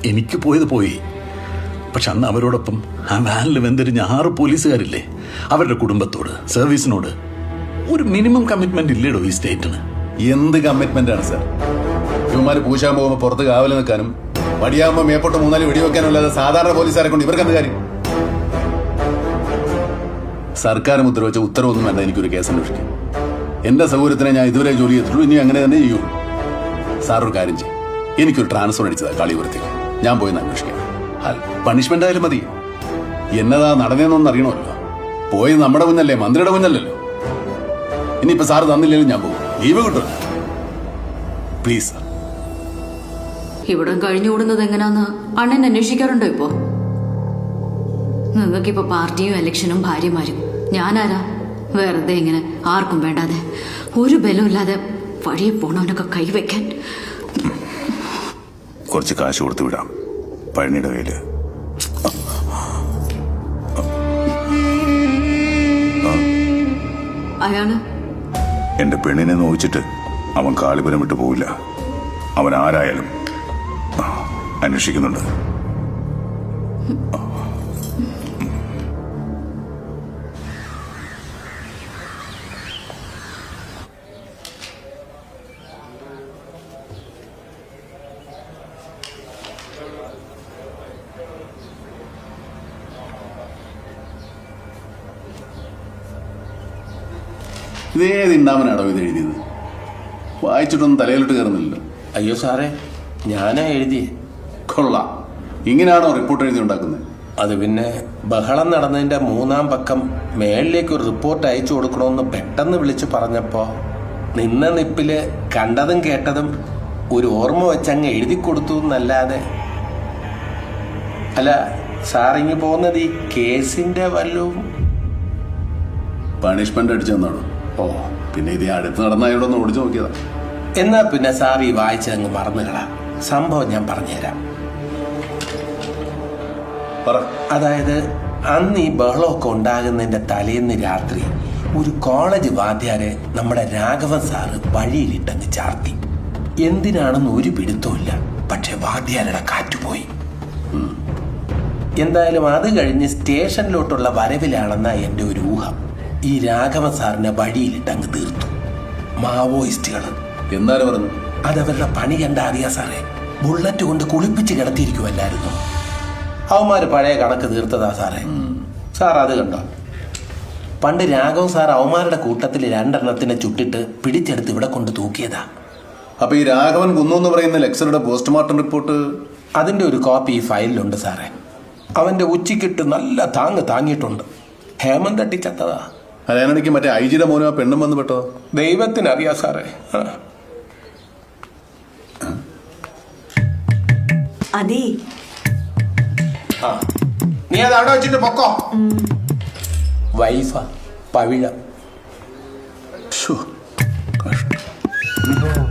എനിക്ക് പോയത് പോയി. പക്ഷെ അന്ന് അവരോടൊപ്പം ആ വാനിൽ വെന്തെറിഞ്ഞ 6 പോലീസുകാരില്ലേ, അവരുടെ കുടുംബത്തോട്, സർവീസിനോട് ഒരു മിനിമം കമ്മിറ്റ്മെന്റ് ഇല്ലേടോ ഈ സ്റ്റേറ്റിന്? എന്ത് കമ്മിറ്റ്മെന്റ് ആണ് സാർ? ഇവന്മാര് പൂശാൻ പോകുമ്പോൾ പുറത്ത് കാവൽ നിൽക്കാനും വടിയാകുമ്പോൾ മേപ്പോട്ട് 3-4 വെടിവെക്കാനും അല്ലാതെ സാധാരണ പോലീസുകാരെ കൊണ്ട് ഇവർക്ക് എന്ത് കാര്യം? സർക്കാർ മുദ്ര വെച്ച ഉത്തരവൊന്നും വേണ്ട എനിക്കൊരു കേസ് അന്വേഷിക്കാം. എന്റെ സൗകര്യത്തിനെ ഞാൻ ഇതുവരെ ജോലി ചെയ്തിട്ടുള്ളൂ, ഇനി അങ്ങനെ തന്നെ ചെയ്യൂ. സാർ ഒരു കാര്യം ചെയ്യും, എനിക്കൊരു ട്രാൻസ്ഫർ അടിച്ചതാ കളിപുരത്തേക്ക്. ഞാൻ പോയി അന്വേഷിക്കാം. പണിഷ്മെന്റ് ആയാലും മതി. എന്നതാ നടന്നതെന്നൊന്നും അറിയണമല്ലോ. പോയത് നമ്മുടെ കുഞ്ഞല്ലേ, മന്ത്രിയുടെ കുഞ്ഞല്ലല്ലോ. ഇനിയിപ്പോ സാറ് തന്നില്ലെങ്കിലും ഞാൻ പോകും. ലീവ് കിട്ടും പ്ലീസ് സാർ. ഇവിടെ കഴിഞ്ഞുകൂടുന്നത് എങ്ങനെയാന്ന് അണ്ണൻ അന്വേഷിക്കാറുണ്ടോ? ഇപ്പോ നിങ്ങൾക്കിപ്പോ പാർട്ടിയും ഇലക്ഷനും ഭാര്യമാരും. ഞാനാരാ? വെറുതെ ഇങ്ങനെ ആർക്കും വേണ്ടാതെ ഒരു ബലമില്ലാതെ വഴിയെ പോണവനൊക്കെ കൈവയ്ക്കാൻ. കുറച്ച് കാശ് കൊടുത്തു വിടാം പഴനിയുടെ കയ്യില്. അയാള് എന്റെ പെണ്ണിനെ നോവിച്ചിട്ട് അവൻ കാളിപുരം വിട്ടു പോവില്ല. അവൻ ആരായാലും അന്വേഷിക്കുന്നുണ്ട്. ഇതേത് ഉണ്ടാവനാണോ ഇത് എഴുതിയത്? വായിച്ചിട്ടൊന്നും തലയിലോട്ട് കയറുന്നില്ലല്ലോ. അയ്യോ സാറേ, ഞാനാ എഴുതിയേ. കൊള്ളാം. ഇങ്ങനെയാണോ റിപ്പോർട്ട് എഴുതി ഉണ്ടാക്കുന്നത്? അത് പിന്നെ ബഹളം നടന്നതിന്റെ 3-ാം പക്കം മേളിലേക്ക് ഒരു റിപ്പോർട്ട് അയച്ചു കൊടുക്കണമെന്ന് പെട്ടെന്ന് വിളിച്ചു പറഞ്ഞപ്പോ നിന്ന നിപ്പില് കണ്ടതും കേട്ടതും ഒരു ഓർമ്മ വെച്ചങ്ങ് എഴുതി കൊടുത്തു എന്നല്ലാതെ. അല്ല സാറിങ്ങി പോകുന്നത് ഈ കേസിന്റെ വല്ലതും? പണിഷ്മെന്റ് അടിച്ചു തന്നാണോ? ഓ, പിന്നെ ഇത് അടുത്ത് നടന്നായോടൊന്ന് ഓടിച്ചു നോക്കിയതാ. എന്നാ പിന്നെ സാർ ഈ വായിച്ചതങ്ങ് മറന്നുകളാ. സംഭവം ഞാൻ പറഞ്ഞുതരാം. അതായത് അന്ന് ഈ ബഹളമൊക്കെ ഉണ്ടാകുന്നതിന്റെ തലേന്ന് രാത്രി ഒരു കോളേജ് വാദ്യാരെ നമ്മുടെ രാഘവൻ സാറ് വഴിയിലിട്ടങ്ങ് ചാർത്തി. എന്തിനാണെന്ന് ഒരു പിടുത്തമില്ല. പക്ഷെ വാദ്യാരുടെ കാറ്റുപോയി. എന്തായാലും അത് കഴിഞ്ഞ് സ്റ്റേഷനിലോട്ടുള്ള വരവിലാണെന്ന എന്റെ ഒരു ഊഹം. ഈ രാഘവൻ സാറിനെ വഴിയിലിട്ടങ്ങ് തീർത്തു മാവോയിസ്റ്റുകൾ. എന്നാലും പറഞ്ഞു അതവരുടെ പണി കണ്ട അറിയാ സാറേ. ബുള്ളറ്റ് കൊണ്ട് കുളിപ്പിച്ച് കിടത്തിയിരിക്കുമല്ലായിരുന്നു. അവന്മാര് പഴയ കണക്ക് തീർത്തതാ സാറേ. സാർ അത് കണ്ടോ? പണ്ട് രാഘവൻ സാർ അവന്മാരുടെ കൂട്ടത്തിൽ 2 എണ്ണത്തിനെ ചുട്ടിട്ട് പിടിച്ചെടുത്ത് ഇവിടെ കൊണ്ട് തൂക്കിയതാ. അപ്പൊ ഈ രാഘവൻ കുന്നു എന്ന് പറയുന്ന ലെക്ചറുടെ പോസ്റ്റ്മോർട്ടം റിപ്പോർട്ട്, അതിന്റെ ഒരു കോപ്പി ഈ ഫയലിലുണ്ട് സാറേ. അവന്റെ ഉച്ചക്കിട്ട് നല്ല താങ്ങിയിട്ടുണ്ട്. ഹേമന്ത് തട്ടി ചത്തതാ. അതിനിടയ്ക്ക് മറ്റേ ഐജിയുടെ മോനും ആ പെണ്ണും വന്ന് പെട്ടതോ? ദൈവത്തിനറിയാ സാറേ. അതെ, നീ അത് അവിടെ വെച്ചിട്ട് പൊക്കോ. വൈഫ പവിഴം. കഷ്ടം.